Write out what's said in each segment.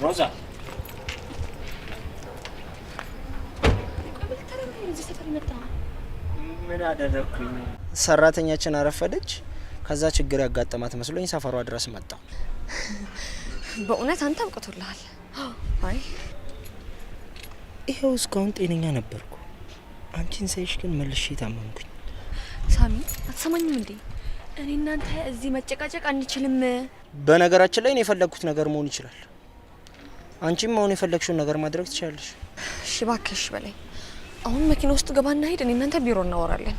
ሮዛ ምን አደረኩኝ? ሰራተኛችን አረፈደች። ከዛ ችግር ያጋጠማት መስሎኝ ሰፈሯ ድረስ መጣሁ። በእውነት አንተ አብቅቶልሃል። አይ ይሄው እስካሁን ጤነኛ ነበርኩ። አንቺን ሳይሽ ግን መልሼ ታመምኩኝ። ሳሚ አትሰማኝም እንዴ? እኔ እናንተ እዚህ መጨቃጨቅ አንችልም። በነገራችን ላይ እኔ የፈለግኩት ነገር መሆን ይችላል። አንቺም አሁን የፈለግሽውን ነገር ማድረግ ትችላለሽ። እሺ እባክሽ በላይ አሁን መኪና ውስጥ ገባና ሄድ። እኔ እናንተ ቢሮ እናወራለን።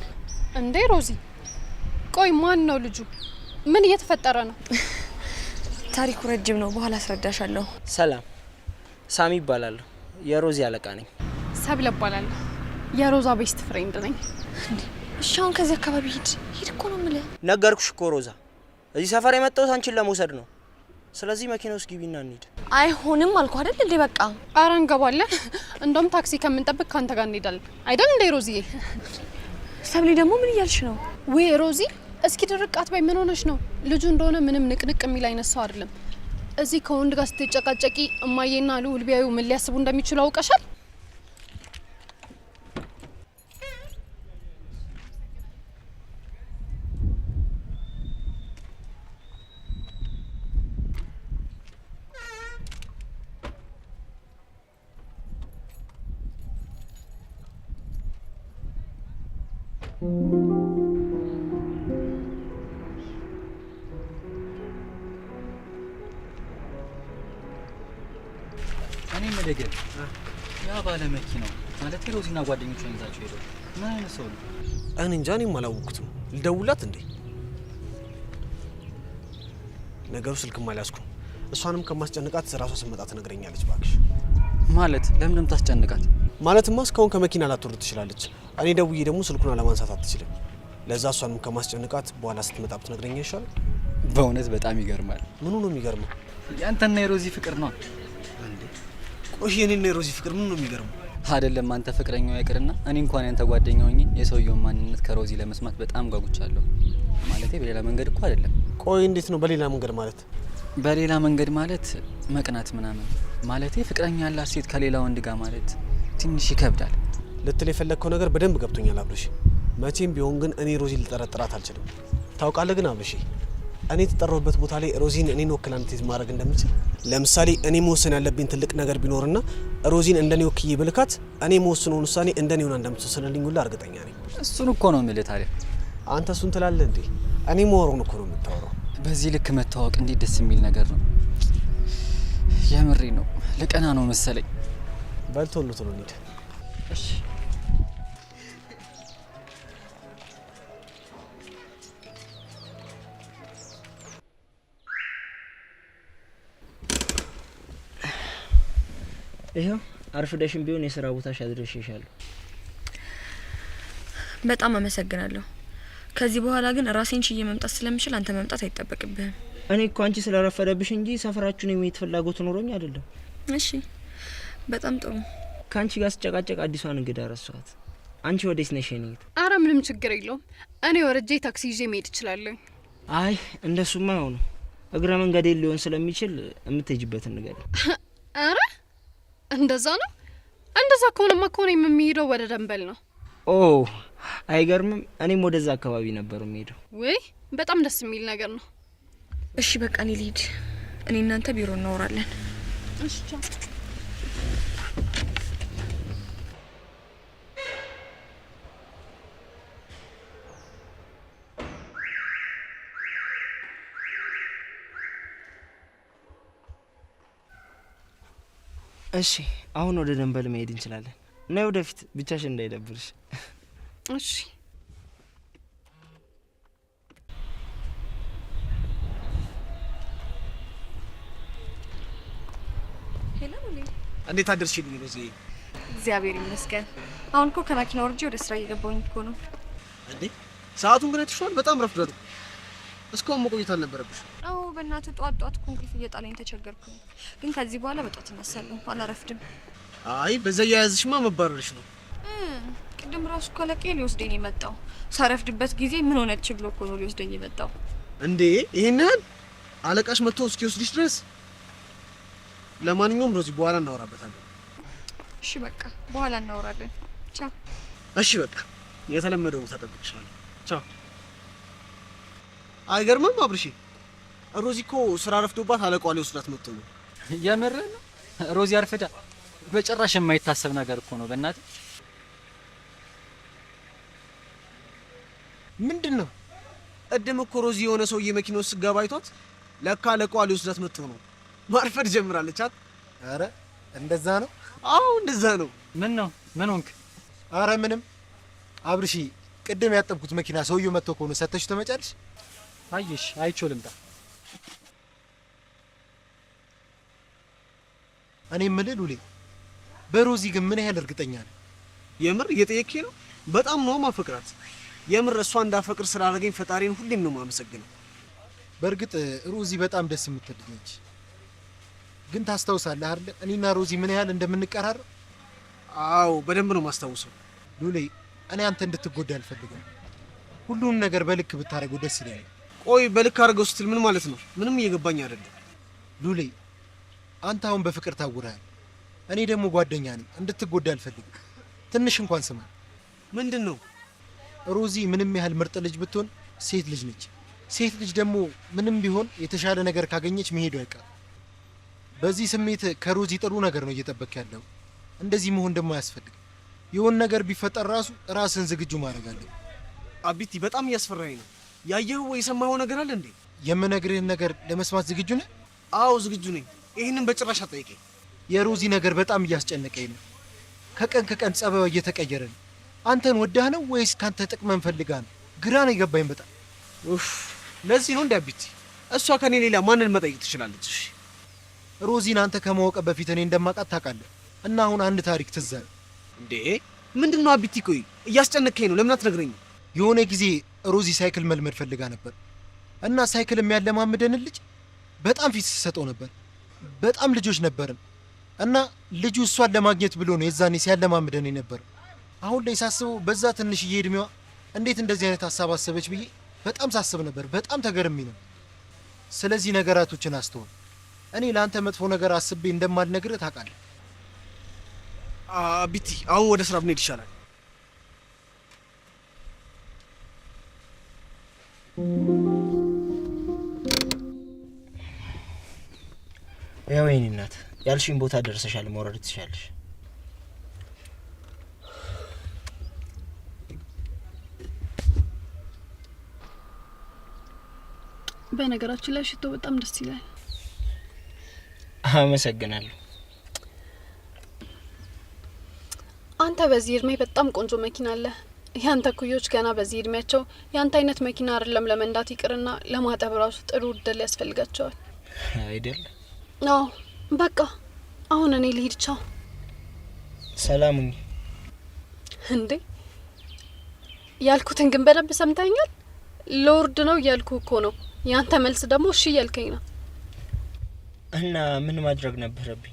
እንዴ ሮዚ ቆይ ማን ነው ልጁ? ምን እየተፈጠረ ነው? ታሪኩ ረጅም ነው፣ በኋላ አስረዳሻለሁ። ሰላም ሳሚ ይባላል። የሮዚ አለቃ ነኝ። ሰብለ እባላለሁ። የሮዛ ቤስት ፍሬንድ ነኝ። እሺ አሁን ከዚህ አካባቢ ሂድ እኮ ነው የምልህ። ነገርኩሽ እኮ ሮዛ፣ እዚህ ሰፈር የመጣሁት አንቺን ለመውሰድ ነው። ስለዚህ መኪና ውስጥ ግቢና እንሂድ። አይሆንም አልኩ አይደል እንዴ? በቃ ኧረ እንገባለን። እንደውም ታክሲ ከምንጠብቅ ካንተ ጋር እንሄዳለን አይደል እንዴ ሮዚዬ? ሰብሊ ደግሞ ምን እያልሽ ነው? ወይ ሮዚ እስኪ ድርቅ አትበይ። ምን ሆነሽ ነው? ልጁ እንደሆነ ምንም ንቅንቅ የሚል አይነት ሰው አይደለም። እዚህ ከወንድ ጋር ስትጨቃጨቂ እማዬና ልዑል ቢያዩ ምን ሊያስቡ እንደሚችሉ አውቀሻል? እኔ መደገፍ ያ ባለ መኪናው ማለት ሮዚና ጓደኞቿን ይዛቸው ሄደው ምን አይነት ሰው ነው? እኔ እንጃ፣ እኔም አላወኩትም። ልደውላት እንዴ? ነገሩ ስልክም አልያዝኩም። እሷንም ከማስጨንቃት ራሷ ስመጣ ትነግረኛለች። ባክሽ ማለት ለምንም ታስጨንቃት? ማለትማ እስካሁን ከመኪና ላትወርድ ትችላለች። እኔ ደውዬ ደግሞ ስልኩን አለማንሳት አትችልም። ለዛ እሷንም ከማስጨንቃት በኋላ ስትመጣ ብትነግረኝ ይሻላል። በእውነት በጣም ይገርማል። ምኑ ነው የሚገርመው? ያንተና የሮዚ ፍቅር ነው እንዴ? ቆይ የኔና የሮዚ ፍቅር ምን ነው የሚገርመው? አይደለም አንተ ፍቅረኛው ይቅርና እኔ እንኳን ያንተ ጓደኛው ነኝ። የሰውየውን ማንነት ከሮዚ ለመስማት በጣም ጓጉቻለሁ። ማለቴ በሌላ መንገድ እኮ አይደለም። ቆይ እንዴት ነው በሌላ መንገድ ማለት? በሌላ መንገድ ማለት መቅናት ምናምን። ማለቴ ፍቅረኛ ያላት ሴት ከሌላ ወንድ ጋር ማለት ትንሽ ይከብዳል። ልትል የፈለግከው ነገር በደንብ ገብቶኛል አብርሽ። መቼም ቢሆን ግን እኔ ሮዚን ልጠረጥራት አልችልም። ታውቃለህ ግን አብርሽ፣ እኔ የተጠራሁበት ቦታ ላይ ሮዚን እኔን ወክላ እንድትይዝ ማድረግ እንደምችል፣ ለምሳሌ እኔ መወሰን ያለብኝ ትልቅ ነገር ቢኖርና ሮዚን እንደኔ ወክዬ ብልካት እኔ መወስነውን ውሳኔ እንደኔ ሆና እንደምትወስንልኝ ሁላ እርግጠኛ ነኝ። እሱን እኮ ነው የምልህ። ታዲያ አንተ እሱን ትላለህ እንዴ? እኔ መወሩን እኮ ነው የምታወራው። በዚህ ልክ መተዋወቅ እንዴት ደስ የሚል ነገር ነው። የምሬ ነው። ለቀና ነው መሰለኝ። በል ቶሎ ቶሎ እንሂድ። እሺ ይሄው አርፍደሽም ቢሆን የሥራ ቦታሽ አድርሼሻለሁ። በጣም አመሰግናለሁ። ከዚህ በኋላ ግን ራሴን ችዬ መምጣት ስለምችል አንተ መምጣት አይጠበቅብህም። እኔ እኮ አንቺ ስለረፈደብሽ እንጂ ሰፈራችሁን የሚሄድ ፍላጎት ኖሮኝ አይደለም። እሺ በጣም ጥሩ። ከአንቺ ጋር ስጨቃጨቅ አዲሷን እንግዳ ረሳኋት። አንቺ ወዴት ነሽ? የኔት አረ ምንም ችግር የለውም። እኔ ወረጄ ታክሲ ይዤ መሄድ እችላለሁ። አይ እንደሱማ ነው። እግረ መንገዴ ሊሆን ስለሚችል የምትሄጂበትን ንገሪ። አረ እንደዛ ነው። እንደዛ ከሆነማ ከሆነ የሚሄደው ወደ ደንበል ነው። ኦ አይገርምም። እኔም ወደዛ አካባቢ ነበር የምሄደው። ወይ በጣም ደስ የሚል ነገር ነው። እሺ በቃ እኔ ልሂድ። እኔ እናንተ ቢሮ እናወራለን። እሺ ቻው። እሺ አሁን ወደ ደንበል መሄድ እንችላለን። እና ወደፊት ብቻሽን እንዳይደብርሽ። እሺ ሄሎ ሉሊ፣ እንዴት አደርሽልኝ ሮዚ? እግዚአብሔር ይመስገን። አሁን እኮ ከመኪና ወርጄ ወደ ስራ እየገባሁኝ እኮ ነው። እንዴ ሰዓቱን ግን አይተሽዋል? በጣም ረፍዷል። እስካሁን መቆየት አልነበረብሽ። አዎ በእናትህ ጧት ጧት እኮ እንቅልፍ እየጣለኝ ተቸገርኩኝ። ግን ከዚህ በኋላ በጧት እነሳለሁ፣ አላረፍድም። አይ በዛ ያያዝሽማ መባረርሽ ነው። ቅድም ራሱ ኮለቄ ሊወስደኝ የመጣው ሳረፍድበት ጊዜ ምን ሆነች ብሎ እኮ ነው ሊወስደኝ የመጣው። እንዴ ይሄን አለቃሽ መጥቶ እስኪወስድሽ ድረስ ለማንኛውም ሮዚ በኋላ እናወራበታለን። እሺ በቃ በኋላ እናወራለን። ቻው። እሺ በቃ የተለመደው ቦታ ጠብቅሻለሁ። ቻው። አይገርምም አብርሽ? ሮዚ እኮ ስራ ረፍዶባት አለቃዋ ሊወስዳት መጥቶ ነው። የምር ነው? ሮዚ አርፍዳ? በጭራሽ የማይታሰብ ነገር እኮ ነው በእናትህ። ምንድነው? ቀደም እኮ ሮዚ የሆነ ሰውዬ መኪና ውስጥ ገባ አይቷት ለካ አለቃዋ ሊወስዳት መጥቶ ነው። ማርፈድ ጀምራለች። አረ እንደዛ ነው? አዎ እንደዛ ነው። ምን ነው? ምን ሆንክ? አረ ምንም። አብርሽ ቅድም ያጠብኩት መኪና ሰውዬው መጥቶ ከሆነ ሰተሽ ተመጫለሽ? አየሽ፣ አይቼው ልምጣ። እኔ የምልህ ሉሌ፣ በሮዚ ግን ምን ያህል እርግጠኛ ነህ? የምር እየጠየቅኝ ነው? በጣም ነው ማፈቅራት። የምር እሷ እንዳፈቅር ስላደረገኝ ፈጣሪን ሁሌም ነው ማመሰግነው። በእርግጥ ሮዚ በጣም ደስ የምትል ነች። ግን ታስታውሳለህ አይደል እኔና ሮዚ ምን ያህል እንደምንቀራረብ? አዎ በደንብ ነው ማስታውሰው። ሉሌ እኔ አንተ እንድትጎዳ አልፈልግም። ሁሉንም ነገር በልክ ብታረገው ደስ ይለኛል። ቆይ በልክ አድርገው ስትል ምን ማለት ነው? ምንም እየገባኝ አይደለም። ሉሌ አንተ አሁን በፍቅር ታውረሃል። እኔ ደግሞ ጓደኛ ነኝ፣ እንድትጎዳ አልፈልግም። ትንሽ እንኳን ስማ። ምንድነው? ሮዚ ምንም ያህል ምርጥ ልጅ ብትሆን ሴት ልጅ ነች። ሴት ልጅ ደግሞ ምንም ቢሆን የተሻለ ነገር ካገኘች መሄዱ አይቀርም። በዚህ ስሜት ከሮዚ ጥሩ ነገር ነው እየጠበቅ ያለው። እንደዚህ መሆን ደግሞ አያስፈልግም። የሆነ ነገር ቢፈጠር ራስን ዝግጁ ማድረግ አለብህ። አቢቲ በጣም እያስፈራኝ ነው። ያየኸው ወይ የሰማኸው ነገር አለ እንዴ? የምነግርህን ነገር ለመስማት ዝግጁ ነህ? አዎ ዝግጁ ነኝ። ይህንን በጭራሽ አትጠይቀኝ። የሮዚ ነገር በጣም እያስጨነቀኝ ነው። ከቀን ከቀን ጸባዩ እየተቀየረ ነው። አንተን ወዳህ ነው ወይስ ካንተ ጥቅመን ፈልጋ ነው? ግራ ነው የገባኝ በጣም። ኡፍ ለዚህ ነው እንዴ አቢቲ? እሷ ከኔ ሌላ ማንን መጠየቅ ትችላለች? እሺ ሮዚን አንተ ከማወቅ በፊት እኔ እንደማውቃት ታውቃለህ። እና አሁን አንድ ታሪክ ትዝ አለ። እንዴ ምንድነው አቢቲ? ቆይ እያስጨነቀኝ ነው። ለምን አትነግረኝም? የሆነ ጊዜ ሮዚ ሳይክል መልመድ ፈልጋ ነበር እና ሳይክል የሚያለማምደን ልጅ በጣም ፊት ሰጠው ነበር። በጣም ልጆች ነበርን እና ልጁ እሷን ለማግኘት ብሎ ነው የዛኔ ሲያለማምደን ነበር። አሁን ላይ ሳስበው በዛ ትንሽዬ እድሜዋ እንዴት እንደዚህ አይነት ሀሳብ አሰበች ብዬ በጣም ሳስብ ነበር። በጣም ተገርሜ ነው። ስለዚህ ነገራቶችን አስተውል። እኔ ለአንተ መጥፎ ነገር አስቤ እንደማልነግርህ ታውቃለህ። አቢቲ አሁን ወደ ስራ ብንሄድ ይሻላል። ያው የኔ እናት ያልሽኝ ቦታ ደርሰሻል። መውረድ ትችያለሽ። በነገራችን ላይ ሽቶ በጣም ደስ ይላል። አመሰግናለሁ። አንተ በዚህ እድሜ በጣም ቆንጆ መኪና አለ። ያንተ ኩዮች ገና በዚህ እድሜያቸው ያንተ አይነት መኪና አይደለም ለመንዳት ይቅርና ለማጠብ ራሱ ጥሩ እድል ያስፈልጋቸዋል አይደል? አዎ በቃ አሁን እኔ ልሂድ። ቻው። ሰላሙኝ። እንዴ ያልኩትን ግን በደንብ ሰምተኛል? ሎርድ ነው እያልኩ እኮ ነው። ያንተ መልስ ደግሞ እሺ እያልከኝ ነው። እና ምን ማድረግ ነበረብኝ?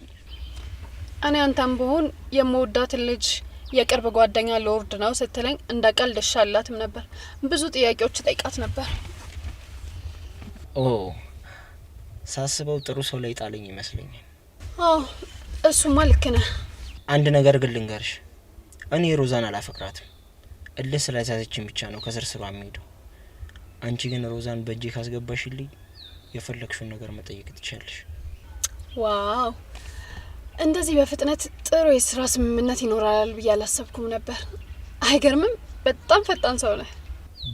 እኔ አንተም ብሆን የምወዳትን ልጅ የቅርብ ጓደኛ ሎርድ ነው ስትለኝ እንደ ቀልድ እሺ አላትም ነበር። ብዙ ጥያቄዎች ጠይቃት ነበር። ኦ ሳስበው ጥሩ ሰው ላይ ጣለኝ ይመስለኛል። አዎ እሱማ ልክ ነህ። አንድ ነገር ግን ልንገርሽ፣ እኔ ሮዛን አላፈቅራትም። እልህ ስለያዘችኝ ብቻ ነው ከስር ስሯ የሚሄደው። አንቺ ግን ሮዛን በእጄ ካስገባሽልኝ የፈለግሽውን ነገር መጠየቅ ትችያለሽ። ዋው እንደዚህ በፍጥነት ጥሩ የስራ ስምምነት ይኖራል ብዬ አላሰብኩም ነበር። አይገርምም? በጣም ፈጣን ሰው ነህ።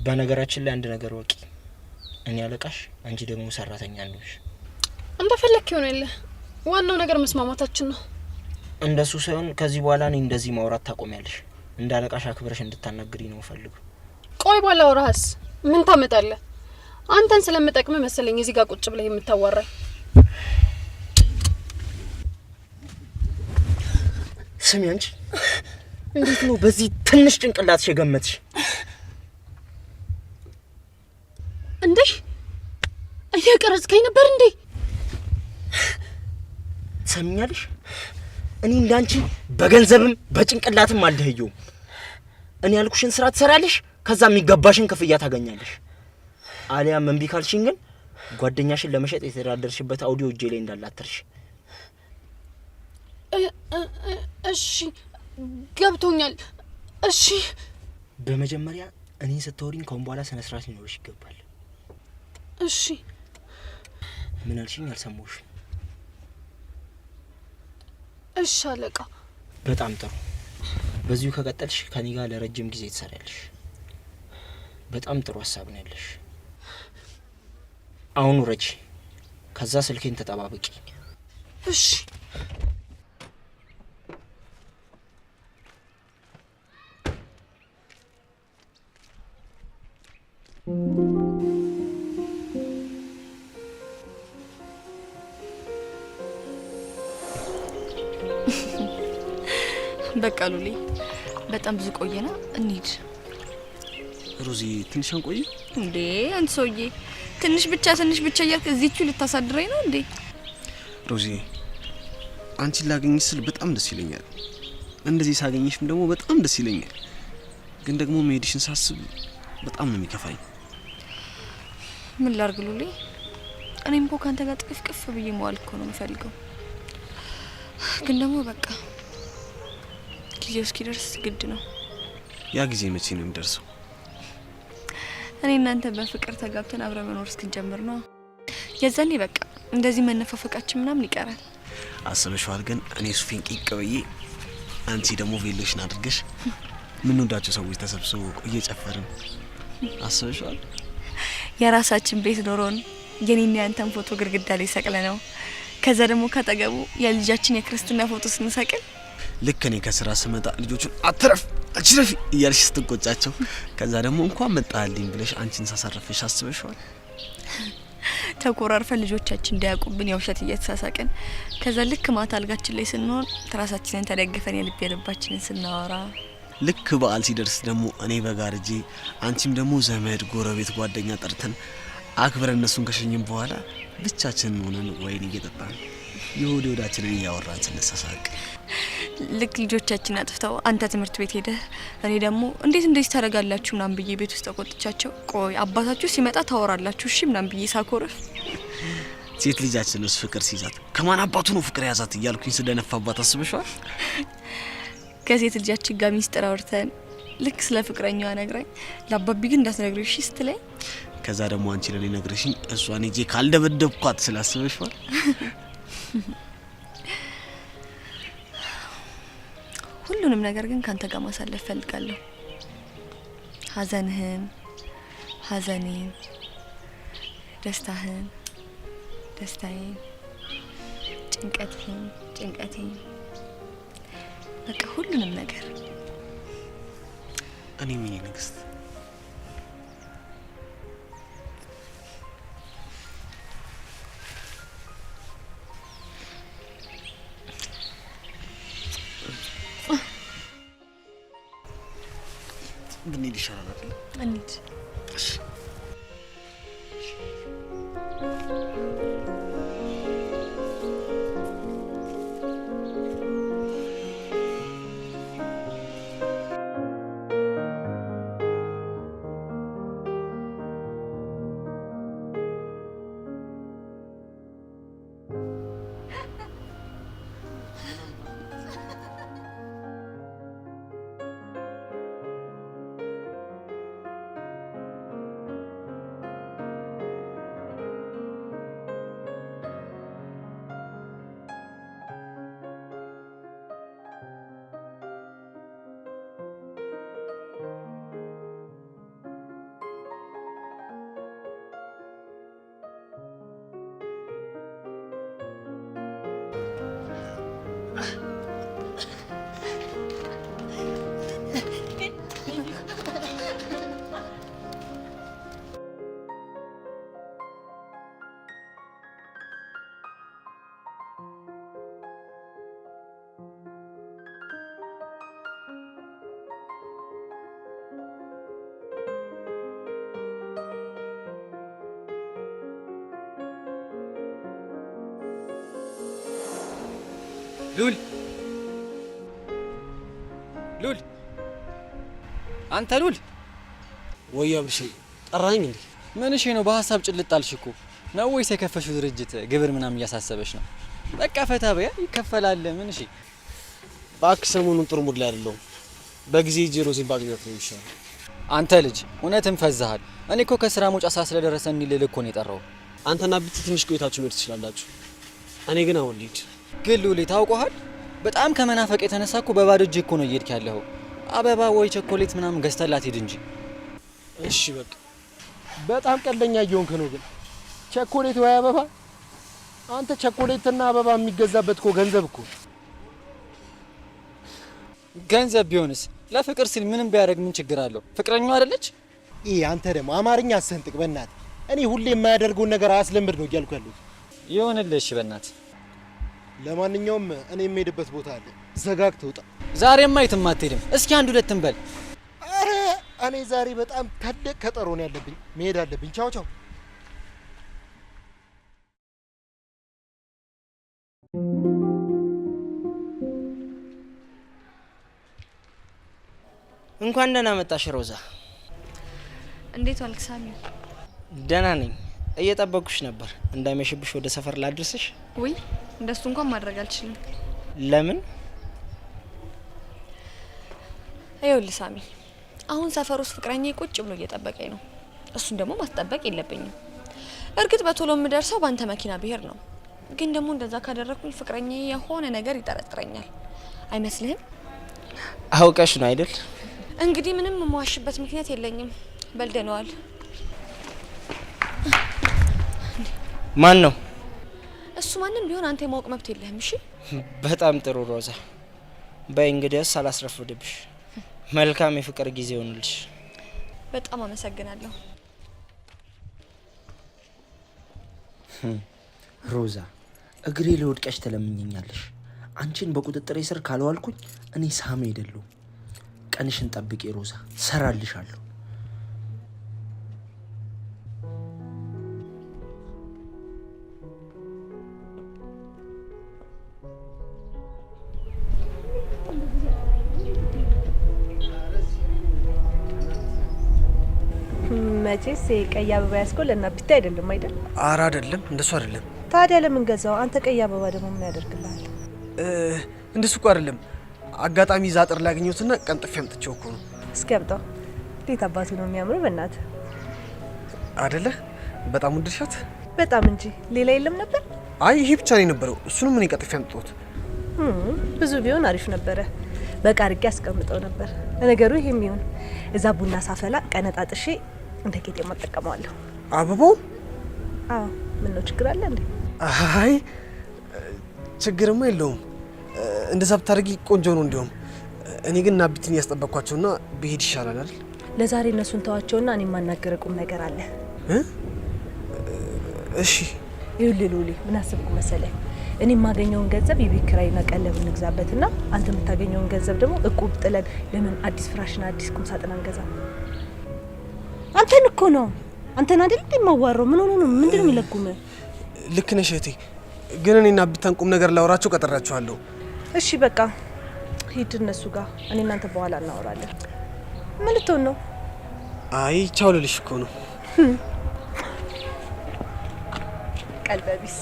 በነገራችን ላይ አንድ ነገር ወቂ፣ እኔ አለቃሽ፣ አንቺ ደግሞ ሰራተኛ ነሽ። እንደፈለክ ይሆንልህ። ዋናው ነገር መስማማታችን ነው። እንደሱ ሳይሆን ከዚህ በኋላ እኔ እንደዚህ ማውራት ታቆሚያለሽ። እንደ አለቃሽ አክብረሽ እንድታናግሪኝ ነው ፈልገው። ቆይ ባላወራህስ ምን ታመጣለህ? አንተን ስለምጠቅም መሰለኝ እዚህ ጋር ቁጭ ብለህ የምታዋራኝ። ስሚ አንቺ፣ እንዴት ነው በዚህ ትንሽ ጭንቅላትሽ የገመትሽ? እንዴ እየቀረጽከኝ ነበር እንዴ? ሰሚኛለሽ? እኔ እንዳንቺ በገንዘብም በጭንቅላትም አልደህየውም። እኔ ያልኩሽን ስራ ትሰራለሽ፣ ከዛ የሚገባሽን ክፍያ ታገኛለሽ። አሊያም እምቢ ካልሽኝ ግን ጓደኛሽን ለመሸጥ የተደራደርሽበት አውዲዮ እጄ ላይ እንዳላተርሽ። እሺ ገብቶኛል። እሺ በመጀመሪያ እኔን ስትወሪኝ ከአሁን በኋላ ስነ ስርዓት ሊኖርሽ ይገባል። እሺ ምን አልሽኝ? አልሰማሁሽም። እሺ አለቃ። በጣም ጥሩ። በዚሁ ከቀጠልሽ ከኔ ጋር ለረጅም ጊዜ ትሰሪያለሽ። በጣም ጥሩ ሀሳብ ነው ያለሽ። አሁን ውረጂ፣ ከዛ ስልኬን ተጠባበቂ። እሺ በቃ ሉሊ በጣም ብዙ ቆየና እንሂድ። ሮዚ ትንሽ አንቆይ እንዴ? አንተ ሰውዬ ትንሽ ብቻ እያልክ እዚቹ ልታሳድረኝ ነው እንዴ? ሮዚ አንቺን ላገኝሽ ስል በጣም ደስ ይለኛል። እንደዚህ ሳገኝሽም ደግሞ በጣም ደስ ይለኛል። ግን ደግሞ መሄድሽን ሳስብ በጣም ነው የሚከፋኝ። ምን ላርግ ሉሊ? እኔም እኮ ካንተ ጋር ጥፍቅፍ ብዬ መዋል እኮ ነው የምፈልገው። ግን ደግሞ በቃ ጊዜው እስኪደርስ ግድ ነው። ያ ጊዜ መቼ ነው የሚደርሰው? እኔ እናንተ በፍቅር ተጋብተን አብረን መኖር እስክንጀምር ነው። የዛኔ በቃ እንደዚህ መነፋፈቃችን ምናምን ይቀራል። አስበሽዋል? ግን እኔ ሱፌን ቂቅ ብዬ አንቺ ደግሞ ቬሎሽን አድርገሽ ምን ወዳቸው ሰዎች ተሰብስበው እየጨፈርን አስበሽዋል? የራሳችን ቤት ኖሮን የኔና ያንተን ፎቶ ግድግዳ ላይ ሰቅለ ነው። ከዛ ደግሞ ካጠገቡ የልጃችን የክርስትና ፎቶ ስንሰቅል ልክ እኔ ከስራ ስመጣ ልጆቹን አትረፍ አችረፊ እያልሽ ስትቆጫቸው፣ ከዛ ደግሞ እንኳን መጣልኝ ብለሽ አንቺን ሳሳረፈሽ አስበሽዋል? ተኮራርፈን ልጆቻችን እንዳያውቁብን የውሸት እየተሳሳቅን፣ ከዛ ልክ ማታ አልጋችን ላይ ስንሆን ትራሳችንን ተደግፈን የልብ የልባችንን ስናወራ፣ ልክ በዓል ሲደርስ ደግሞ እኔ በጋርጄ አንቺም ደግሞ ዘመድ ጎረቤት ጓደኛ ጠርተን አክብረን እነሱን ከሸኝም በኋላ ብቻችንን ሆነን ወይን እየጠጣን የሆድ ወዳችንን እያወራን ስንሳሳቅ፣ ልክ ልጆቻችን አጥፍተው አንተ ትምህርት ቤት ሄደህ እኔ ደግሞ እንዴት እንደዚህ ታደርጋላችሁ ምናምን ብዬ ቤት ውስጥ ተቆጥቻቸው፣ ቆይ አባታችሁ ሲመጣ ታወራላችሁ እሺ ምናምን ብዬ ሳኮርፍ፣ ሴት ልጃችን ውስጥ ፍቅር ሲይዛት ከማን አባቱ ነው ፍቅር ያዛት እያልኩኝ ስለነፋባት አስበሽዋል? ከሴት ልጃችን ጋር ሚስጥር አውርተን ልክ ስለ ፍቅረኛዋ ነግራኝ ለአባቢ ግን እንዳትነግሪው እሺ ስትለኝ፣ ከዛ ደግሞ አንቺ ለኔ ነግረሽኝ እሷን ሄጄ ካልደበደብኳት ስላስበሽዋል? ሁሉንም ነገር ግን ካንተ ጋር ማሳለፍ ፈልጋለሁ። ሀዘንህን ሀዘኔን፣ ደስታህን ደስታዬን፣ ጭንቀትህን ጭንቀቴን፣ በቃ ሁሉንም ነገር። እኔ ምን ንግስት ብንሄድ ይሻላል። እንሂድ። ሉል ሉል፣ አንተ ሉል። ወይ አብርሽ ጠራኝ እንዴ? ምን እሺ ነው? በሀሳብ ጭልጥ አልሽ እኮ ነው ወይስ የከፈሽው ድርጅት ግብር ምናምን እያሳሰበሽ ነው? በቃ ፈታ በያ ይከፈላል። ምን እሺ ባክ ሰሞኑን ጥሩ ሙድ ላይ አይደለሁም። በጊዜ ሮዚን ባግኘት ነው ይሻላል። አንተ ልጅ እውነትም ፈዛሃል። እኔ እኮ ከስራ መውጫ ሰዓት ስለደረሰኝ ልልህ እኮ ነው የጠራው። አንተና ብት ትንሽ ቆይታችሁ መሄድ ትችላላችሁ። እኔ ግን አሁን ልሂድ። ግን ሉሊ ታውቀዋል፣ በጣም ከመናፈቅ የተነሳ እኮ በባዶ እጅ እኮ ነው እየሄድክ ያለኸው። አበባ ወይ ቸኮሌት ምናምን ገዝተላት ሂድ እንጂ። እሺ በቃ በጣም ቀለኛ እየሆንክ ነው። ግን ቸኮሌት ወይ አበባ? አንተ ቸኮሌትና አበባ የሚገዛበት እኮ ገንዘብ እኮ። ገንዘብ ቢሆንስ ለፍቅር ሲል ምንም ቢያደርግ ምን ችግር አለው? ፍቅረኛው አይደለች? ይሄ አንተ ደግሞ አማርኛ አሰንጥቅ በእናትህ። እኔ ሁሌ የማያደርገውን ነገር አስለምድ ነው እያልኩ ያለሁት። ይሁንልህ እሺ በእናትህ። ለማንኛውም እኔ የምሄድበት ቦታ አለ። ዘጋግተህ ውጣ። ዛሬማ የትም አትሄድም። እስኪ አንድ ሁለት እንበል። አረ እኔ ዛሬ በጣም ትልቅ ቀጠሮ ነው ያለብኝ፣ መሄድ አለብኝ። ቻው ቻው። እንኳን ደህና መጣሽ ሮዛ። እንዴት ዋልክ ሳሚ? ደህና ነኝ። እየጠበቅኩሽ ነበር። እንዳይመሽብሽ ወደ ሰፈር ላድርስሽ? ውይ እንደሱ እንኳን ማድረግ አልችልም። ለምን? ይኸውልህ ሳሚ፣ አሁን ሰፈር ውስጥ ፍቅረኛዬ ቁጭ ብሎ እየጠበቀኝ ነው። እሱን ደግሞ ማስጠበቅ የለብኝም። እርግጥ በቶሎ የምደርሰው ባንተ መኪና ብሄር ነው። ግን ደግሞ እንደዛ ካደረኩኝ ፍቅረኛዬ የሆነ ነገር ይጠረጥረኛል። አይመስልህም? አውቀሽ ነው አይደል? እንግዲህ ምንም የምዋሽበት ምክንያት የለኝም። በልደነዋል። ማን ነው? እሱ ማንም ቢሆን አንተ የማወቅ መብት የለህም። እሺ በጣም ጥሩ ሮዛ። በይ እንግዲያስ አላስረፍድብሽ። መልካም የፍቅር ጊዜ ይሁንልሽ። በጣም አመሰግናለሁ ሮዛ። እግሬ ለወድቀሽ ተለምኝኛለሽ። አንቺን በቁጥጥሬ ስር ካልዋልኩኝ እኔ ሳሚ አይደለሁ። ቀንሽን ጠብቂ ሮዛ፣ ሰራልሻለሁ። መቼስ ቀይ አበባ ያስኮ ለናብታ አይደለም አይደል? አረ አይደለም፣ እንደሱ አይደለም። ታዲያ ለምን ገዛው? አንተ ቀይ አበባ ደግሞ ምን ያደርግልሃል? እንደሱ እኮ አይደለም። አጋጣሚ ዛጥር ላገኘሁትና ቀንጥፌ አምጥቼው እኮ ነው። እስኪ አምጣው። እንዴት አባቱ ነው የሚያምረው! በእናትህ አይደለ? በጣም ወደድሻት? በጣም እንጂ ሌላ የለም ነበር? አይ ይሄ ብቻ ነው የነበረው። እሱንም እኔ ቀጥፌ አምጥቶት። ብዙ ቢሆን አሪፍ ነበረ። በቃ አድርጌ አስቀምጠው ነበር። ለነገሩ ይሄም ይሁን እዛ ቡና ሳፈላ ቀነጣጥሼ እንደ ጌጤ ማጠቀመዋለሁ። አበባው? አዎ። ምን ነው ችግር አለ እንዴ? አይ ችግርማ የለውም። እንደዛ ብታደርጊ ቆንጆ ነው። እንዲያውም እኔ ግን ናቢትን ያስጠበቅኳቸውና ብሄድ ይሻላል አይደል? ለዛሬ እነሱን ተዋቸውና እኔ ማናገር ቁም ነገር አለ። እሺ ይኸውልህ ሉሊ፣ ምን አሰብኩ መሰለህ? እኔ የማገኘውን ገንዘብ የቤት ኪራይና ቀለብ እንግዛበትና አንተ የምታገኘውን ገንዘብ ደግሞ እቁብ ጥለን ለምን አዲስ ፍራሽና አዲስ ቁም ሳጥን አንገዛም? አንተን እኮ ነው። አንተን አይደል እንደማዋራው? ምን ሆነ ነው? ምንድነው የሚለጉም? ልክ ነሽ እህቴ። ግን እኔና ቢታን ቁም ነገር ላወራቸው ቀጠራቸዋለሁ። እሺ በቃ ሂድ እነሱ ጋር። እኔ እናንተ በኋላ እናወራለን። ምን ልትሆን ነው? አይ ቻው ልልሽ እኮ ነው። ቀልበቢስ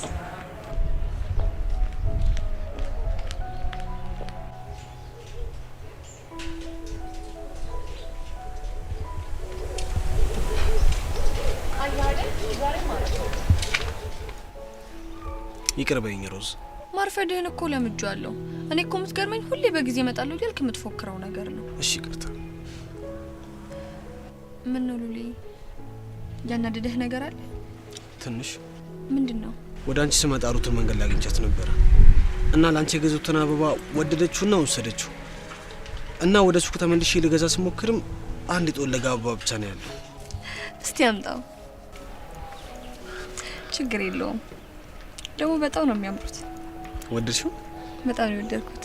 ይቅር በይኝ ሮዝ። ማርፈድህን እኮ ለምጄዋለሁ። እኔ እኮ የምትገርመኝ ሁሌ በጊዜ እመጣለሁ እያልክ የምትፎክረው ነገር ነው። እሺ ይቅርታ። ምን ነው ሉሊ፣ ያናደደህ ነገር አለ? ትንሽ። ምንድን ነው? ወደ አንቺ ስመጣ ሩትን መንገድ ላይ አግኝቻት ነበረ እና ላንቺ የገዙትን አበባ ወደደችውና ወሰደችው እና ወደ ሱቅ ተመልሼ ልገዛ ስሞክርም አንድ የጠወለገ አበባ ብቻ ነው ያለው። እስቲ አምጣው። ችግር የለውም። ደግሞ በጣም ነው የሚያምሩት። ወደድሽው? በጣም ነው የወደድኩት።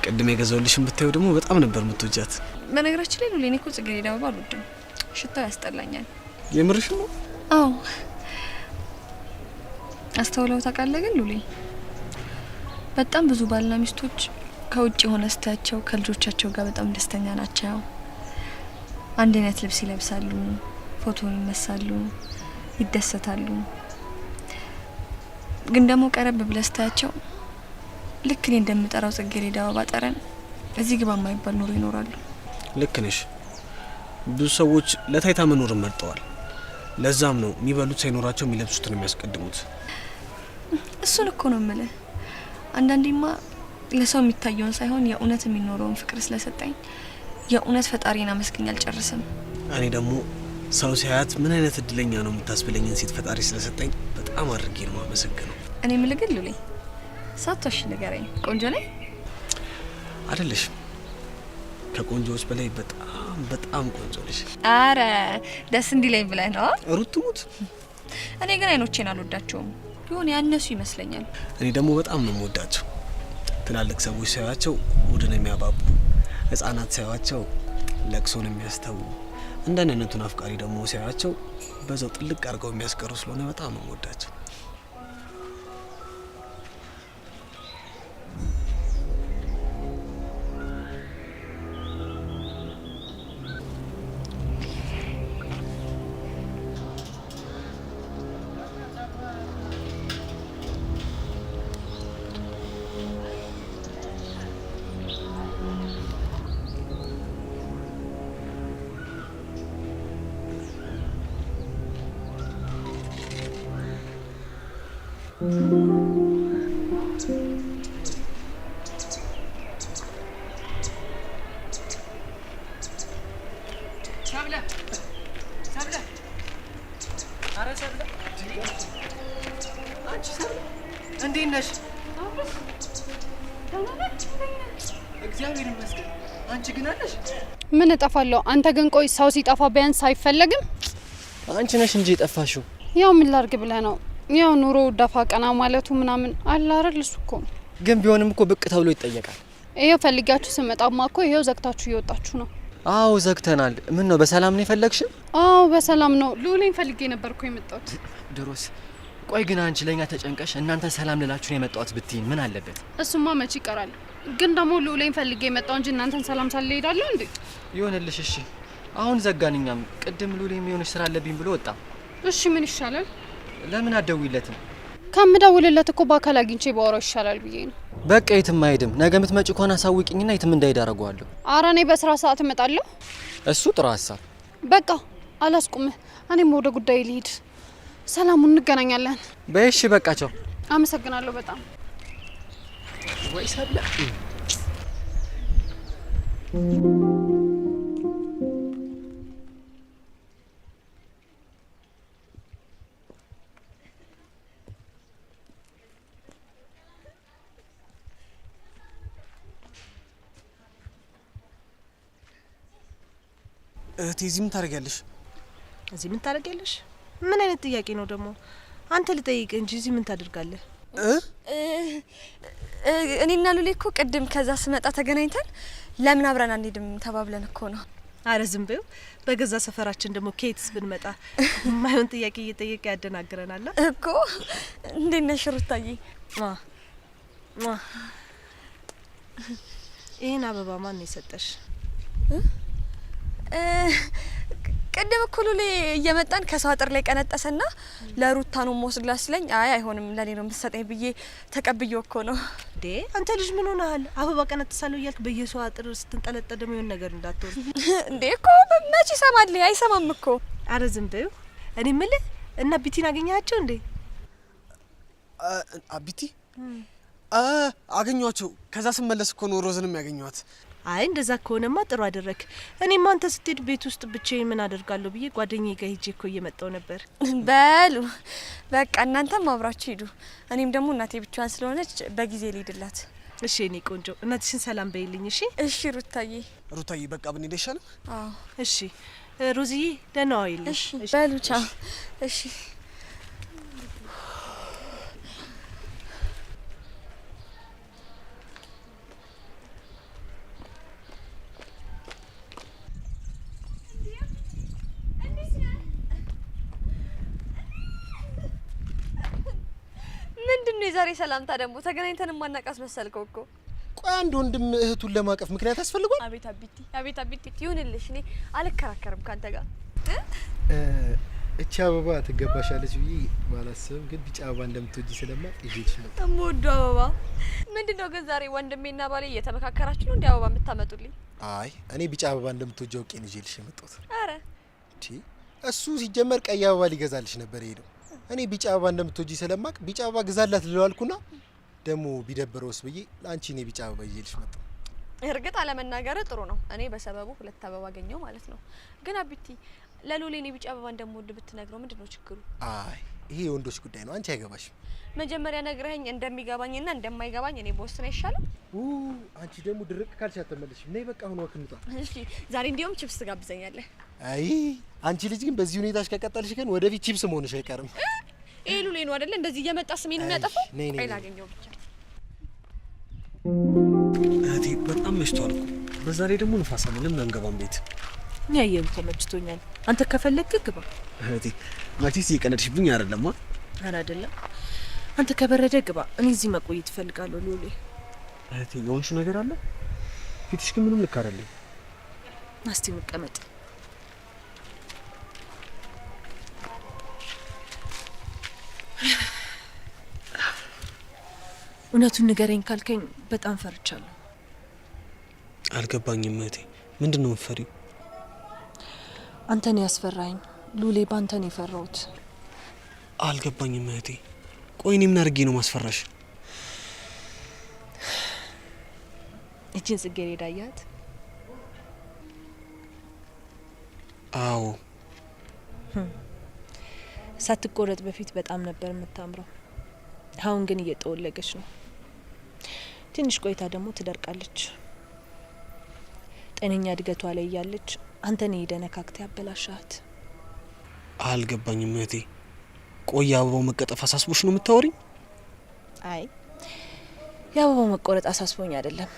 ቅድም የገዛውልሽን ብታዩ ደግሞ በጣም ነበር የምትወጃት። በነገራችን ላይ ሉሊ፣ እኔ እኮ ጽጌረዳ አበባ አልወድም። ሽታው ያስጠላኛል። የምርሽ ነው? አዎ። አስተውለው ታውቃለህ? ግን ሉሊ፣ በጣም ብዙ ባልና ሚስቶች ከውጭ የሆነ ስታያቸው ከልጆቻቸው ጋር በጣም ደስተኛ ናቸው። አንድ አይነት ልብስ ይለብሳሉ፣ ፎቶ ይነሳሉ፣ ይደሰታሉ። ግን ደግሞ ቀረብ ብለህ ስታያቸው ልክ እኔ እንደምጠራው ጽጌረዳ አበባ ጠረን እዚህ ግባ የማይባል ኑሮ ይኖራሉ። ልክ ነሽ። ብዙ ሰዎች ለታይታ መኖርን መርጠዋል። ለዛም ነው የሚበሉት ሳይኖራቸው የሚለብሱትን የሚያስቀድሙት። እሱን እኮ ነው የምልህ። አንዳንዴማ ለሰው የሚታየውን ሳይሆን የእውነት የሚኖረውን ፍቅር ስለሰጠኝ የእውነት ፈጣሪን አመስግኝ አልጨርስም። እኔ ደግሞ ሰው ሲያያት ምን አይነት እድለኛ ነው የምታስብለኝን ሴት ፈጣሪ ስለሰጠኝ በጣም አድርጌ ነው አመሰግነው። እኔ ምልግል ሉሌ ሳቶሽ ንገረኝ፣ ቆንጆ ነኝ አይደለሽም? ከቆንጆዎች በላይ በጣም ቆንጆ ነሽ። አረ ደስ እንዲለኝ ብለህ ነው? ሩት ትሙት። እኔ ግን አይኖቼን አልወዳቸውም፣ ቢሆን ያነሱ ይመስለኛል። እኔ ደግሞ በጣም ነው የምወዳቸው። ትላልቅ ሰዎች ሳያቸው ሙድን የሚያባቡ፣ ህጻናት ሳያቸው ለቅሶን የሚያስተው፣ እንደኔ አይነቱን አፍቃሪ ደግሞ ሳያቸው በዛው ጥልቅ አድርገው የሚያስቀሩ ስለሆነ በጣም ነው የምወዳቸው። እንዴት ነሽ? እግዚአብሔር ይመስገን። አንቺ ግን አለሽ? ምን እጠፋለሁ? አንተ ግን ቆይ ሰው ሲጠፋ ቢያንስ አይፈለግም? አንቺ ነሽ እንጂ የጠፋሽው። ያው ምን ላርግ ብለህ ነው? ያው ኑሮ ደፋ ቀና ማለቱ ምናምን አለ አይደል? እሱ እኮ ነው። ግን ቢሆንም እኮ ብቅ ተብሎ ይጠየቃል። ይሄው ፈልጋችሁ ስመጣማ እኮ ይሄው ዘግታችሁ እየወጣችሁ ነው። አዎ ዘግተናል። ምን ነው በሰላም ነው የፈለግሽን? አዎ በሰላም ነው። ሉሌን ፈልጌ ነበርኩ የመጣሁት። ድሮስ ቆይ ግን አንቺ ለኛ ተጨንቀሽ እናንተ ሰላም ልላችሁ ነው የመጣሁት ብትይኝ ምን አለበት? እሱማ መቼ ይቀራል። ግን ደግሞ ሉሌን ፈልጌ የመጣው እንጂ እናንተን ሰላም ሳለ ሄዳለሁ እንዴ? ይሆንልሽ። እሺ አሁን ዘጋንኛም። ቅድም ሉሌ የሚሆንሽ ስራ አለብኝ ብሎ ወጣ። እሺ ምን ይሻላል? ለምን አትደውይለትም? ከምደውልለት እኮ በአካል አግኝቼ ባወራው ይሻላል ብዬ ነው። በቃ የትም አይሄድም። ነገ የምትመጪ ከሆነ አሳውቂኝና የትም እንዳይሄድ አደርገዋለሁ። ኧረ እኔ በስራ ሰዓት እመጣለሁ። እሱ ጥሩ ሀሳብ። በቃ አላስቁምህ። እኔም ወደ ጉዳይ ልሂድ። ሰላሙን እንገናኛለን። በእሺ በቃ ቻው። አመሰግናለሁ በጣም። ወይ ሰብለ እህቴ እዚህ ምን ታደርጊያለሽ? እዚህ ምን ታደርጊያለሽ? ምን አይነት ጥያቄ ነው ደግሞ? አንተ ልጠይቅ እንጂ እዚህ ምን ታደርጋለህ? እኔና ሉሌ እኮ ቅድም ከዛ ስመጣ ተገናኝተን ለምን አብረን አንሄድም ተባብለን እኮ ነው። አረ ዝም በይው። በገዛ ሰፈራችን ደግሞ ኬትስ ብንመጣ ማይሆን ጥያቄ እየጠየቀ ያደናግረናል እኮ። እንዴት ነሽ ሩታዬ? ይሄን አበባ ማን ነው የሰጠሽ? ቅድም እኮ ሉሌ እየመጣን ከሰው አጥር ላይ ቀነጠሰና ለሩታ ነው ወስድላት ስለኝ አይ አይሆንም ለኔ ነው የምትሰጠኝ ብዬ ተቀብዬው እኮ ነው። ዴ አንተ ልጅ ምን ሆነሃል? አበባ ቀነጥሳለሁ እያልክ በየሰው አጥር ስትንጠለጠል ደግሞ የሆነ ነገር እንዳትወር እንዴ። እኮ መቼ ይሰማል? አይሰማም እኮ። አረ ዝም በይው። እኔ የምልህ እና ቢቲን አገኛቸው እንዴ? አቢቲ አገኘኋቸው። ከዛ ስመለስ እኮ ነው ሮዝንም ያገኘኋት። አይ እንደዛ ከሆነማ ጥሩ አደረክ። እኔማ አንተ ስትሄድ ቤት ውስጥ ብቻዬን ምን አደርጋለሁ ብዬ ጓደኛዬ ጋር ሄጄ እኮ እየመጣው ነበር። በሉ በቃ እናንተም አብራችሁ ሂዱ። እኔም ደግሞ እናቴ ብቻዋን ስለሆነች በጊዜ ልሂድላት። እሺ እኔ ቆንጆ እናትሽን ሰላም በይልኝ። እሺ እሺ ሩታዬ። ሩታዬ በቃ ብንሄድ ይሻላል? አዎ እሺ ሮዚዬ ደህና ዋይልኝ። እሺ በሉ ቻው። እሺ ምንድነው የዛሬ ሰላምታ ደግሞ? ተገናኝተን ማናቃስ መሰልከው እኮ። ቆይ አንድ ወንድም እህቱን ለማቀፍ ምክንያት ያስፈልጓል? አቤት አቢቲ፣ አቤት አቢቲ። ይሁንልሽ፣ እኔ አልከራከርም ካንተ ጋር። እቺ አበባ ትገባሻለች ብዬ ባላስብም ግን ቢጫ አበባ እንደምትወጂ ስለማቅ ይዤልሽ ነው። እምወደው አበባ ምንድነው ግን ዛሬ ወንድሜና ባሌ እየተመካከራችሁ ነው እንዴ አበባ የምታመጡልኝ? አይ እኔ ቢጫ አበባ እንደምትወጂ አውቄ ነው ይዤልሽ የመጣሁት። አረ እሱ ሲጀመር ቀይ አበባ ሊገዛልሽ ነበር የሄደው። እኔ ቢጫ አበባ እንደምትወጂ ስለማቅ ቢጫ አበባ ግዛላት ልለው አልኩና ደግሞ ቢደብረውስ ብዬ ለአንቺ እኔ ቢጫ አበባ ይዤልሽ መጣሁ። እርግጥ አለመናገር ጥሩ ነው። እኔ በሰበቡ 2 አበባ አገኘው ማለት ነው። ግን አቢቲ ለሎሌ እኔ ቢጫ አበባ እንደምወድ ብትነግረው ምንድነው ችግሩ? አይ ይሄ የወንዶች ጉዳይ ነው፣ አንቺ አይገባሽም። መጀመሪያ ነግረኸኝ እንደሚገባኝና እንደማይገባኝ እኔ በወስነ ይሻላል። አንቺ ደግሞ ድርቅ ካልሽ አትመለሽም። ነይ በቃ አሁን ወክንጣ። እሺ ዛሬ እንዲያውም ቺፕስ ጋብዘኛለህ። አይ አንቺ ልጅ ግን በዚህ ሁኔታሽ ከቀጠልሽ ግን ወደፊት ቺፕስ መሆንሽ አይቀርም። ይሄ ሎሌ ነው አይደለ እንደዚህ እየመጣ ስሜን የሚያጠፋው? ቆይ ላገኘው ብቻ። እህቴ በጣም መሽቷል እኮ በዛ ላይ ደግሞ ንፋስ አለ። ለምን አንገባም ቤት? ያየን ተመችቶኛል። አንተ ከፈለክ ግባ። እህቴ ማቲስ እየቀለድሽብኝ አይደለም? ኧረ አይደለም። አንተ ከበረደ ግባ። እኔ እዚህ መቆየት እፈልጋለሁ ሎሌ። እህቴ የሆንሽ ነገር አለ? ፊትሽ ግን ምንም ልክ አይደለም። እስቲ መቀመጥ። እውነቱን ንገረኝ ካልከኝ በጣም ፈርቻለሁ። አልገባኝም እህቴ። ምንድን ነው የምትፈሪው? አንተን ያስፈራኝ ሉሌ፣ ባንተን የፈራሁት። አልገባኝም እህቴ። ቆይ እኔ ምን አድርጌ ነው ማስፈራሽ? እቺን ጽጌረዳ አያት? አዎ። ሳትቆረጥ በፊት በጣም ነበር የምታምረው። አሁን ግን እየጠወለገች ነው። ትንሽ ቆይታ ደግሞ ትደርቃለች። ጤነኛ እድገቷ ላይ እያለች አንተን የደነካክተ ያበላሻት። አልገባኝም እህቴ። ቆይ አበባው መቀጠፍ አሳስቦሽ ነው የምታወሪኝ? አይ የአበባው መቆረጥ አሳስቦኝ አይደለም።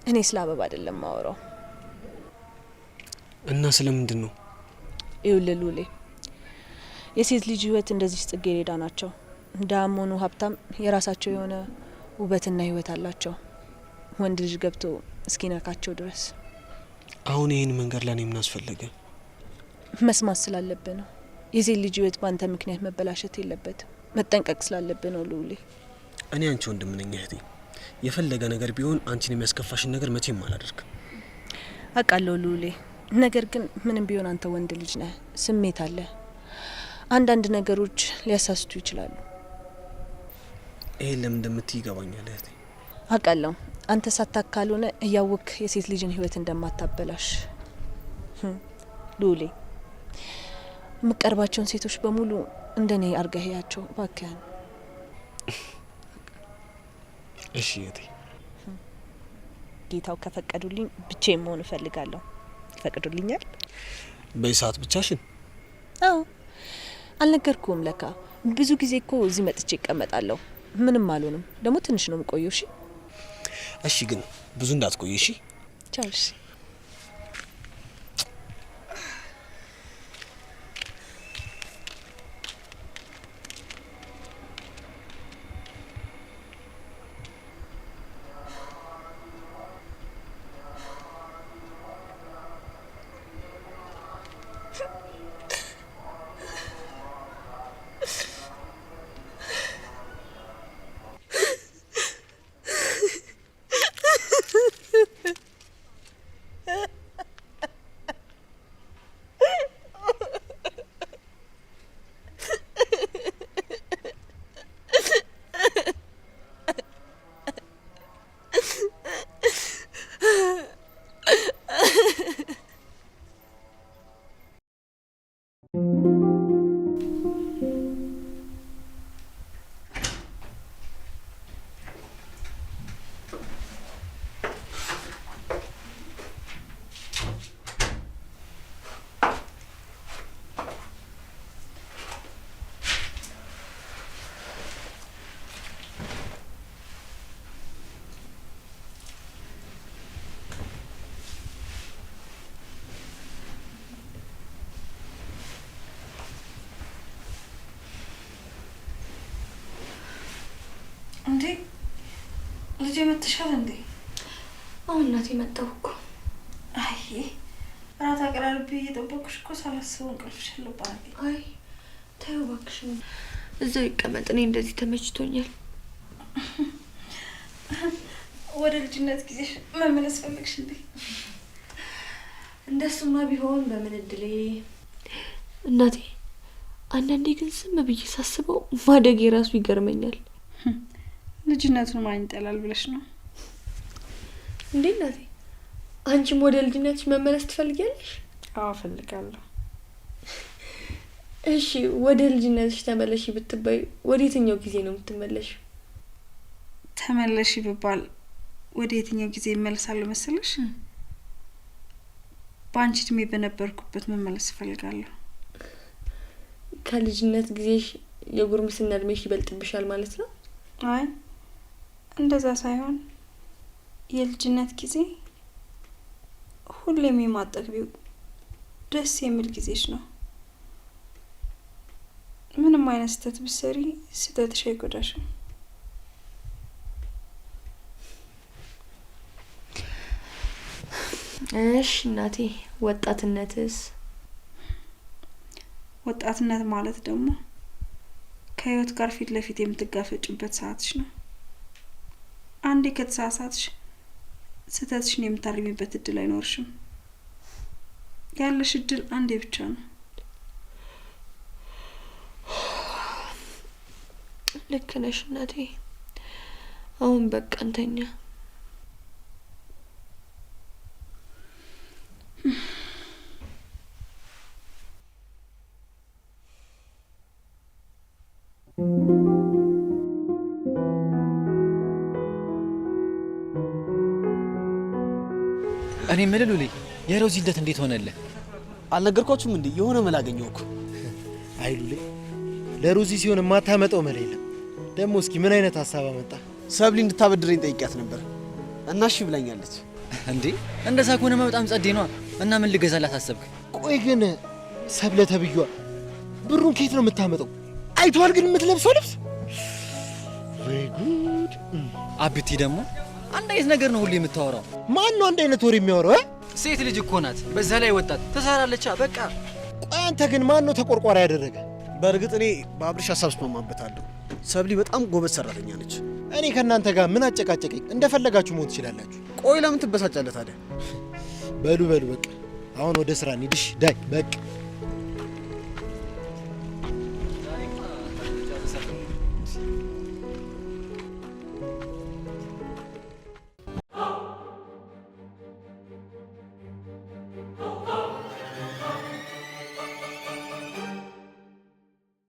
እኔ ስለ አበባ አይደለም ማወራው። እና ስለምንድን ነው? ይኸውልህ ሉሌ፣ የሴት ልጅ ህይወት እንደዚህ ጽጌረዳ ናቸው። እንዳም ሆኑ ሀብታም የራሳቸው የሆነ ውበትና ህይወት አላቸው። ወንድ ልጅ ገብቶ እስኪነካቸው ድረስ። አሁን ይህን መንገድ ለኔ ምን አስፈለገ? መስማት ስላለብህ ነው። የሴት ልጅ ህይወት ባንተ ምክንያት መበላሸት የለበትም። መጠንቀቅ ስላለብህ ነው ሉሌ። እኔ አንቺ ወንድም ነኝ እህቴ። የፈለገ ነገር ቢሆን አንቺን የሚያስከፋሽን ነገር መቼም አላደርግም። አውቃለሁ ሉሌ። ነገር ግን ምንም ቢሆን አንተ ወንድ ልጅ ነህ፣ ስሜት አለ። አንዳንድ ነገሮች ሊያሳስቱ ይችላሉ። ይሄን ለምን እንደምትይ ይገባኛል እህቴ። አውቃለሁ አንተ ሳታክ ካልሆነ እያወክ የሴት ልጅን ህይወት እንደማታበላሽ። ሉሌ፣ የምቀርባቸውን ሴቶች በሙሉ እንደኔ አርገህያቸው እባክህን። እሺ እህቴ። ጌታው ከፈቀዱልኝ ብቻዬን መሆን እፈልጋለሁ። ይፈቅዱልኛል? በሰዓት ብቻሽን? አዎ። አልነገርኩም ለካ። ብዙ ጊዜ እኮ እዚህ መጥቼ እቀመጣለሁ። ምንም አልሆንም። ደግሞ ትንሽ ነው የምቆየው። እሺ እሺ፣ ግን ብዙ እንዳትቆይ እሺ። ቻው። እሺ እንዴ ልጄ መጥተሻል እንዴ? አሁን እናቴ መጣሁ እኮ። አይ ራት አቀራርቤ እየጠበኩሽ እኮ ሳላስበው እንቅልፍሽ ልባል። አይ ተይው እባክሽ፣ እዛው ይቀመጥ። እኔ እንደዚህ ተመችቶኛል። ወደ ልጅነት ጊዜሽ መመለስ ፈልግሽ እንዴ? እንደሱማ ቢሆን በምን እድሌ። እናቴ አንዳንዴ ግን ዝም ብዬ ሳስበው ማደጌ ራሱ ይገርመኛል። ልጅነቱን ማን ይጠላል ብለሽ ነው እንዴ? እናቴ አንቺም ወደ ልጅነትሽ መመለስ ትፈልጊያለሽ? አዎ እፈልጋለሁ። እሺ ወደ ልጅነትሽ ተመለሺ ብትባይ ወደ የትኛው ጊዜ ነው የምትመለሽ? ተመለሺ ብባል ወደ የትኛው ጊዜ ይመለሳለሁ መሰለሽ? በአንቺ እድሜ በነበርኩበት መመለስ እፈልጋለሁ። ከልጅነት ጊዜሽ የጉርምስና እድሜሽ ይበልጥብሻል ማለት ነው? አይ እንደዛ ሳይሆን የልጅነት ጊዜ ሁሌም የማጠግቢው ደስ የሚል ጊዜሽ ነው። ምንም አይነት ስህተት ብትሰሪ ስህተትሽ አይጎዳሽም። እሺ እናቴ ወጣትነትስ? ወጣትነት ማለት ደግሞ ከህይወት ጋር ፊት ለፊት የምትጋፈጭበት ሰዓትሽ ነው። አንዴ ከተሳሳትሽ ስህተትሽን የምታርሚበት እድል አይኖርሽም። ያለሽ እድል አንዴ ብቻ ነው። ልክ ነሽ እናቴ። አሁን በቃ እንተኛ። እኔ የምልህ ሉሊ፣ የሮዚ ልደት እንዴት ሆነልህ? አልነገርኳችሁም እንዴ? የሆነ መላ አገኘሁ እኮ። አይ ሉሌ፣ ለሮዚ ሲሆን የማታመጣው መላ የለም። ደግሞ እስኪ ምን አይነት ሀሳብ አመጣ? ሰብሊ እንድታበድረኝ ጠይቂያት ነበር እና እሺ ብላኛለች። እንዴ እንደዛ ከሆነማ በጣም ጸዴ ነዋ። እና ምን ልገዛላት አሰብክ? ቆይ ግን ሰብለ ተብዬዋ ብሩን ከየት ነው የምታመጣው? አይቷል ግን የምትለብሰው ልብስ? ወይ ጉድ! አብቲ ደግሞ አንድ አይነት ነገር ነው ሁሉ የምታወራው። ማን ነው አንድ አይነት ወሬ የሚያወራው? ሴት ልጅ እኮ ናት፣ በዛ ላይ ወጣት ትሰራለች። በቃ ቆይ አንተ ግን ማን ነው ተቆርቋሪ ያደረገ? በእርግጥ እኔ በአብርሽ ሀሳብ እስማማበታለሁ። ሰብሊ በጣም ጎበዝ ሰራተኛ ነች። እኔ ከእናንተ ጋር ምን አጨቃጨቀኝ? እንደፈለጋችሁ መሆን ትችላላችሁ። ቆይ ለምን ትበሳጫለህ ታዲያ? በሉ በቃ አሁን ወደ ስራ እንሂድ። ዳይ በቃ